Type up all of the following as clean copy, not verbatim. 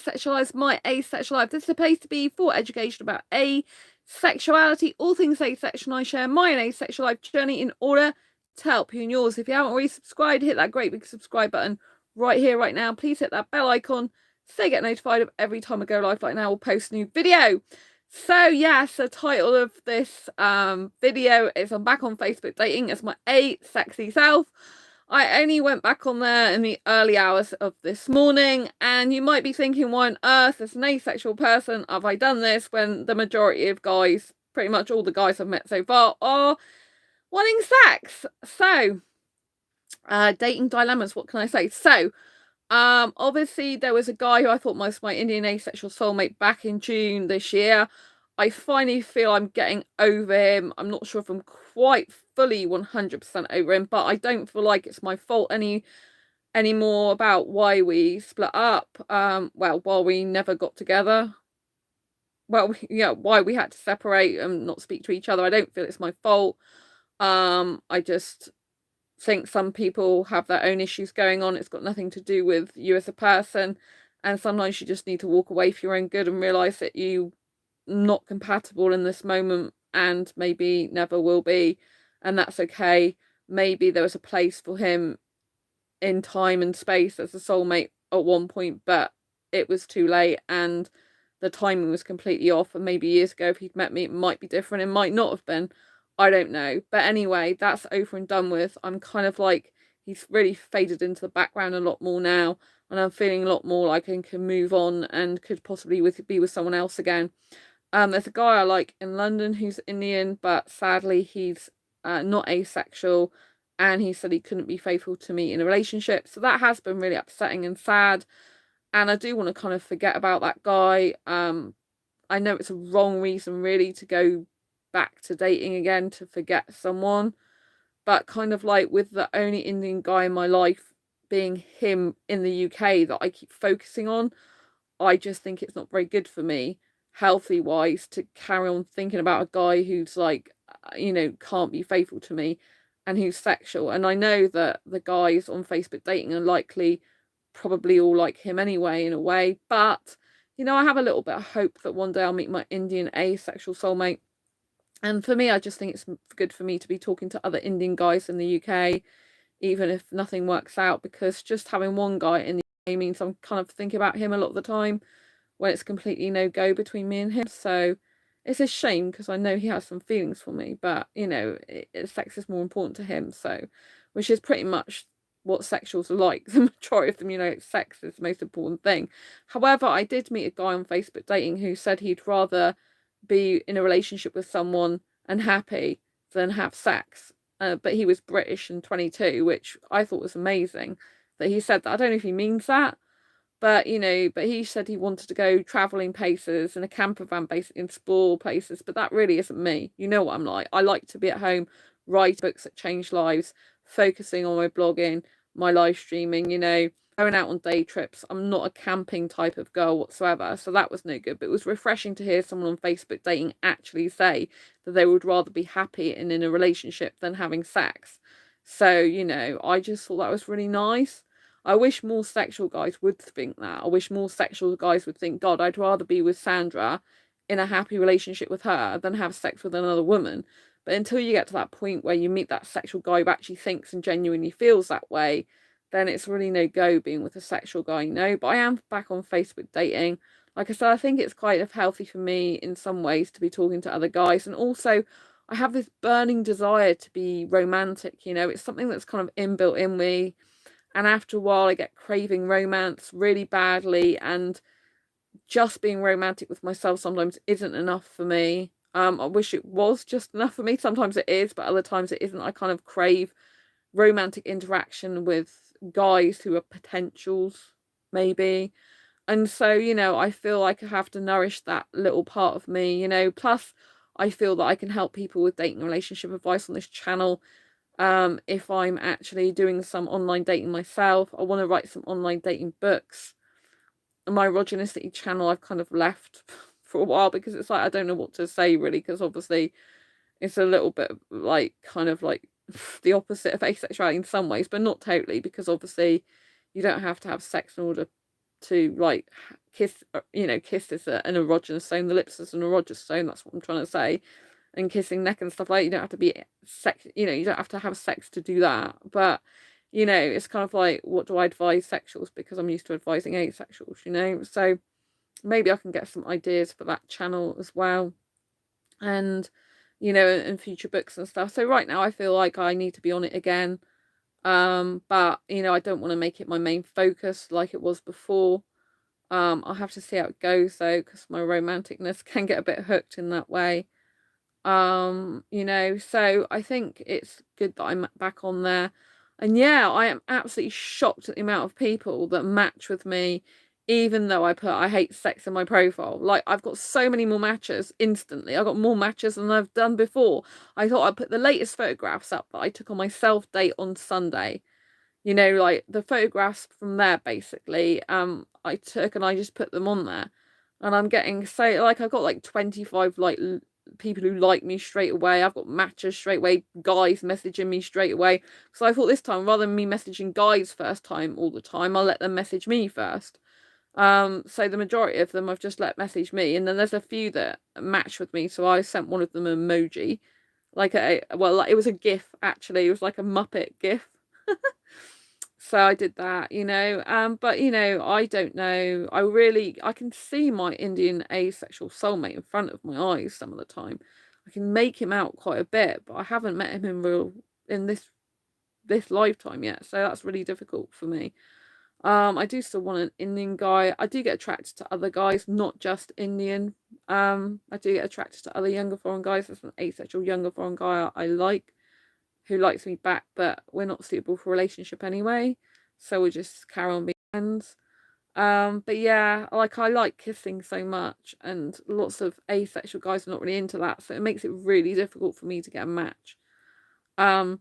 Asexualise, my asexual life. This is a place to be for education about asexuality, all things asexual. I share my asexual life journey in order to help you in yours. If you haven't already subscribed, hit that great big subscribe button right here, right now. Please hit that bell icon so you get notified of every time I go live like now. We'll post a new video. So yes, the title of this video is I'm back on Facebook dating as my asexy self. I only went back on there in the early hours of this morning, and you might be thinking, why on earth, as an asexual person, have I done this when the majority of guys, pretty much all the guys I've met so far, are wanting sex? So, dating dilemmas, what can I say? So, obviously there was a guy who I thought was my Indian asexual soulmate back in June this year. I finally feel I'm getting over him. I'm not sure if I'm quite fully 100% over him, but I don't feel like it's my fault anymore about why we split up. Well, while we never got together. Well, yeah, why we had to separate and not speak to each other. I don't feel it's my fault. I just think some people have their own issues going on. It's got nothing to do with you as a person, and sometimes you just need to walk away for your own good and realize that you're not compatible in this moment and maybe never will be, and that's okay. Maybe there was a place for him in time and space as a soulmate at one point, but it was too late and the timing was completely off. And maybe years ago, if he'd met me, it might be different. It might not have been. I don't know. But anyway, that's over and done with. I'm kind of like, he's really faded into the background a lot more now. And I'm feeling a lot more like I can move on and could possibly be with someone else again. There's a guy I like in London who's Indian, but sadly he's not asexual. And he said he couldn't be faithful to me in a relationship. So that has been really upsetting and sad. And I do want to kind of forget about that guy. I know it's a wrong reason really to go back to dating again, to forget someone, but kind of like with the only Indian guy in my life being him in the UK that I keep focusing on, I just think it's not very good for me, healthy wise, to carry on thinking about a guy who's like, you know, can't be faithful to me and who's sexual. And I know that the guys on Facebook dating are likely probably all like him anyway in a way, but you know, I have a little bit of hope that one day I'll meet my Indian asexual soulmate. And for me, I just think it's good for me to be talking to other Indian guys in the UK, even if nothing works out, because just having one guy in the UK means I'm kind of thinking about him a lot of the time when it's completely no go between me and him. So it's a shame because I know he has some feelings for me, but you know, sex is more important to him. So, which is pretty much what sexuals are like. The majority of them, you know, sex is the most important thing. However, I did meet a guy on Facebook dating who said he'd rather be in a relationship with someone and happy than have sex. But he was British and 22, which I thought was amazing that he said that. I don't know if he means that, but you know, but he said he wanted to go traveling places in a camper van, basically explore places. But that really isn't me. You know what I'm like. I like to be at home, write books that change lives, focusing on my blogging, my live streaming, you know, going out on day trips. I'm not a camping type of girl whatsoever. So that was no good. But it was refreshing to hear someone on Facebook dating actually say that they would rather be happy and in a relationship than having sex. So, you know, I just thought that was really nice. I wish more sexual guys would think that. I wish more sexual guys would think, God, I'd rather be with Sandra in a happy relationship with her than have sex with another woman. But until you get to that point where you meet that sexual guy who actually thinks and genuinely feels that way, then it's really no go being with a sexual guy, you know. But I am back on Facebook dating. Like I said, I think it's kind of healthy for me in some ways to be talking to other guys. And also, I have this burning desire to be romantic, you know. It's something that's kind of inbuilt in me. And after a while, I get craving romance really badly. And just being romantic with myself sometimes isn't enough for me. I wish it was just enough for me. Sometimes it is, but other times it isn't. I kind of crave romantic interaction with guys who are potentials, maybe. And so, you know, I feel like I have to nourish that little part of me, you know. Plus, I feel that I can help people with dating and relationship advice on this channel. If I'm actually doing some online dating myself, I want to write some online dating books. And my erogenicity channel I've kind of left for a while because it's like I don't know what to say really, because obviously it's a little bit like kind of like the opposite of asexuality in some ways, but not totally, because obviously you don't have to have sex in order to like kiss, kiss is an erogenous zone, the lips is an erogenous zone, that's what I'm trying to say. And kissing neck and stuff like that, you don't have to be sex, you don't have to have sex to do that. But it's kind of like, what do I advise sexuals, because I'm used to advising asexuals, so maybe I can get some ideas for that channel as well, and in future books and stuff. So right now I feel like I need to be on it again, but I don't want to make it my main focus like it was before. I'll have to see how it goes though, because my romanticness can get a bit hooked in that way. So I think it's good that I'm back on there. And yeah, I am absolutely shocked at the amount of people that match with me, even though I put I hate sex in my profile. Like, I've got so many more matches instantly. I got more matches than I've done before. I thought I'd put the latest photographs up that I took on my self date on Sunday. Like the photographs from there basically, I took and I just put them on there. And I'm getting so, like, I got like 25 like people who like me straight away. I've got matches straight away, guys messaging me straight away. So I thought this time, rather than me messaging guys first time all the time, I'll let them message me first. So the majority of them I've just let message me, and then there's a few that match with me, so I sent one of them an emoji, like it was a GIF actually. It was like a Muppet GIF. So I did that, but I don't know. I can see my Indian asexual soulmate in front of my eyes some of the time. I can make him out quite a bit, but I haven't met him in this lifetime yet. So that's really difficult for me. I do still want an Indian guy. I do get attracted to other guys, not just Indian. I do get attracted to other younger foreign guys. There's an asexual younger foreign guy I like, who likes me back, but we're not suitable for a relationship anyway, so we'll just carry on being friends. But yeah, like, I like kissing so much, and lots of asexual guys are not really into that, so it makes it really difficult for me to get a match. But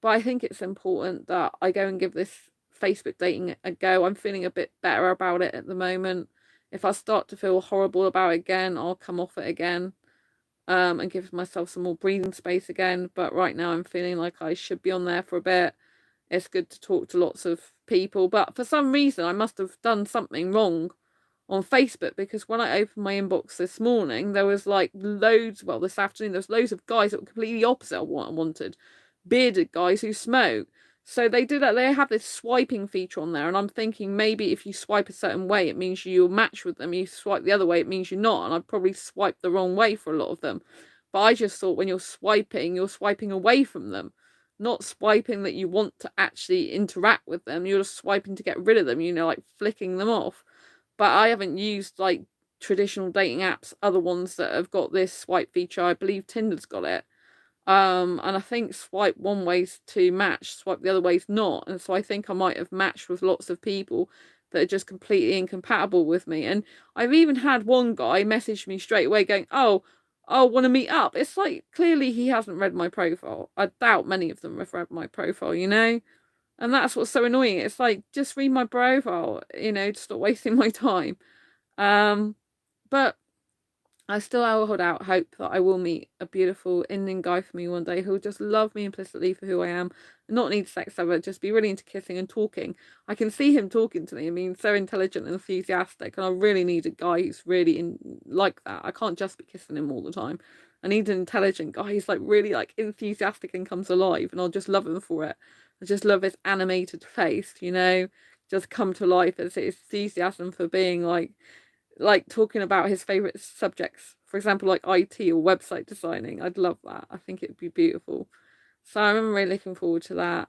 I think it's important that I go and give this Facebook dating a go. I'm feeling a bit better about it at the moment. If I start to feel horrible about it again, I'll come off it again. And give myself some more breathing space again. But right now I'm feeling like I should be on there for a bit. It's good to talk to lots of people, but for some reason I must have done something wrong on Facebook, because when I opened my inbox this morning, there was like this afternoon, there was loads of guys that were completely opposite of what I wanted. Bearded guys who smoke. So they have this swiping feature on there, and I'm thinking maybe if you swipe a certain way, it means you'll match with them. You swipe the other way, it means you're not. And I've probably swiped the wrong way for a lot of them. But I just thought when you're swiping away from them, not swiping that you want to actually interact with them. You're just swiping to get rid of them, like flicking them off. But I haven't used like traditional dating apps, other ones that have got this swipe feature. I believe Tinder's got it. And I think swipe one way's to match, swipe the other way's not. And so I think I might have matched with lots of people that are just completely incompatible with me. And I've even had one guy message me straight away going, oh, want to meet up. It's like, clearly he hasn't read my profile. I doubt many of them have read my profile, And that's what's so annoying. It's like, just read my profile, to stop wasting my time. But I still hold out hope that I will meet a beautiful Indian guy for me one day who'll just love me implicitly for who I am, not need sex ever, just be really into kissing and talking. I can see him talking to me. I mean, so intelligent and enthusiastic, and I really need a guy who's really like that. I can't just be kissing him all the time. I need an intelligent guy who's like really like enthusiastic and comes alive, and I'll just love him for it. I just love his animated face, just come to life, as his enthusiasm for being like talking about his favorite subjects, for example, like IT or website designing. I'd love that. I think it'd be beautiful. So I'm really looking forward to that.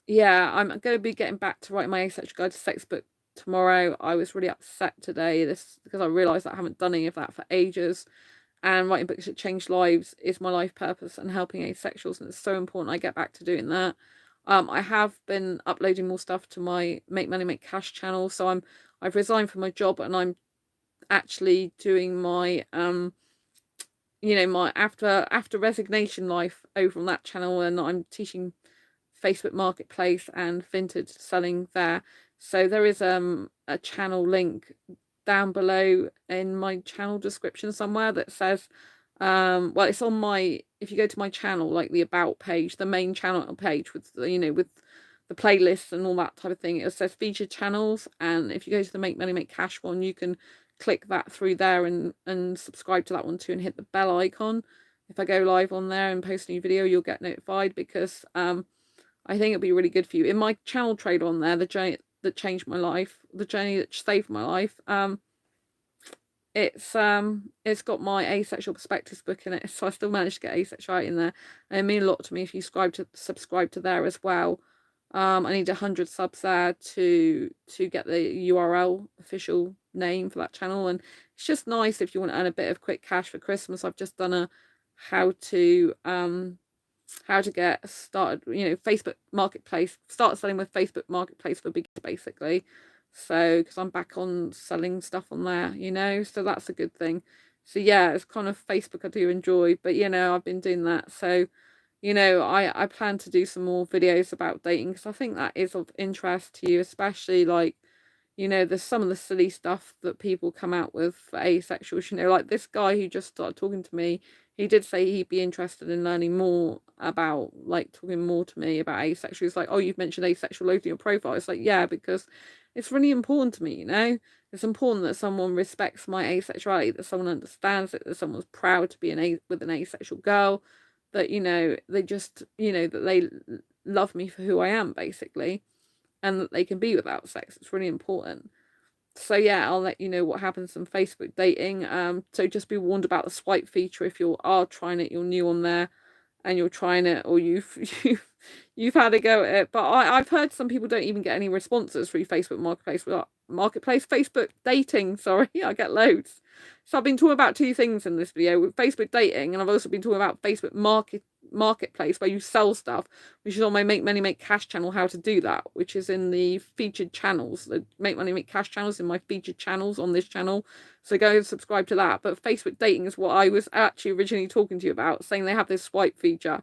Yeah, I'm going to be getting back to writing my Asexual Guide to Sex book tomorrow. I was really upset today because I realised that I haven't done any of that for ages, and writing books that change lives is my life purpose, and helping asexuals, and it's so important I get back to doing that. I have been uploading more stuff to my Make Money Make Cash channel, so I've resigned from my job, and I'm actually doing my my after resignation life over on that channel, and I'm teaching Facebook Marketplace and vintage selling there. So there is a channel link down below in my channel description somewhere that says it's on my, if you go to my channel, like the about page, the main channel page with with the the playlists and all that type of thing. It says featured channels, and if you go to the Make Money Make Cash one, you can click that through there and subscribe to that one too, and hit the bell icon. If I go live on there and post a new video, you'll get notified, because I think it'll be really good for you. In my channel trailer on there, the journey that changed my life, the journey that saved my life, it's got my Asexual Perspectives book in it, so I still managed to get Asexuality in there. And it means a lot to me if you subscribe to there as well. I need 100 subs there to get the URL official name for that channel, and it's just nice if you want to earn a bit of quick cash for Christmas. I've just done a how to get started, Facebook Marketplace, start selling with Facebook Marketplace for beginners, basically. So, because I'm back on selling stuff on there, so that's a good thing. So yeah, it's kind of Facebook I do enjoy, but I've been doing that. So, I plan to do some more videos about dating, because I think that is of interest to you, especially like, there's some of the silly stuff that people come out with for asexuals, like this guy who just started talking to me. He did say he'd be interested in learning more about, like, talking more to me about asexual. It's like, oh, you've mentioned asexuality in your profile. It's like, yeah, because it's really important to me, It's important that someone respects my asexuality, that someone understands it, that someone's proud to be with an asexual girl, that, they just, that they love me for who I am, basically, and that they can be without sex. It's really important. So yeah, I'll let you know what happens on Facebook dating. So just be warned about the swipe feature if you are trying it, you're new on there, and you're trying it, or you've had a go at it. But I've heard some people don't even get any responses through Facebook Marketplace, Facebook dating. Sorry, I get loads. So I've been talking about two things in this video: with Facebook dating, and I've also been talking about Facebook Marketplace, where you sell stuff, which is on my Make Money Make Cash channel, how to do that, which is in the featured channels. The Make Money Make Cash channels in my featured channels on this channel, so go and subscribe to that. But Facebook dating is what I was actually originally talking to you about, saying they have this swipe feature,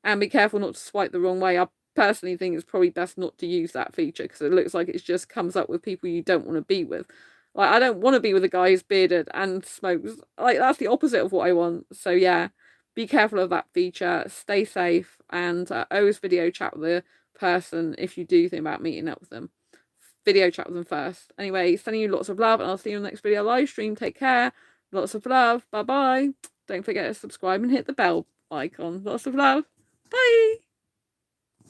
and be careful not to swipe the wrong way. I personally think it's probably best not to use that feature, because it looks like it just comes up with people you don't want to be with. Like, I don't want to be with a guy who's bearded and smokes. Like, that's the opposite of what I want. So yeah, be careful of that feature, stay safe, and always video chat with the person if you do think about meeting up with them. Video chat with them first. Anyway, sending you lots of love, and I'll see you in the next video live stream. Take care. Lots of love. Bye bye. Don't forget to subscribe and hit the bell icon. Lots of love. Bye.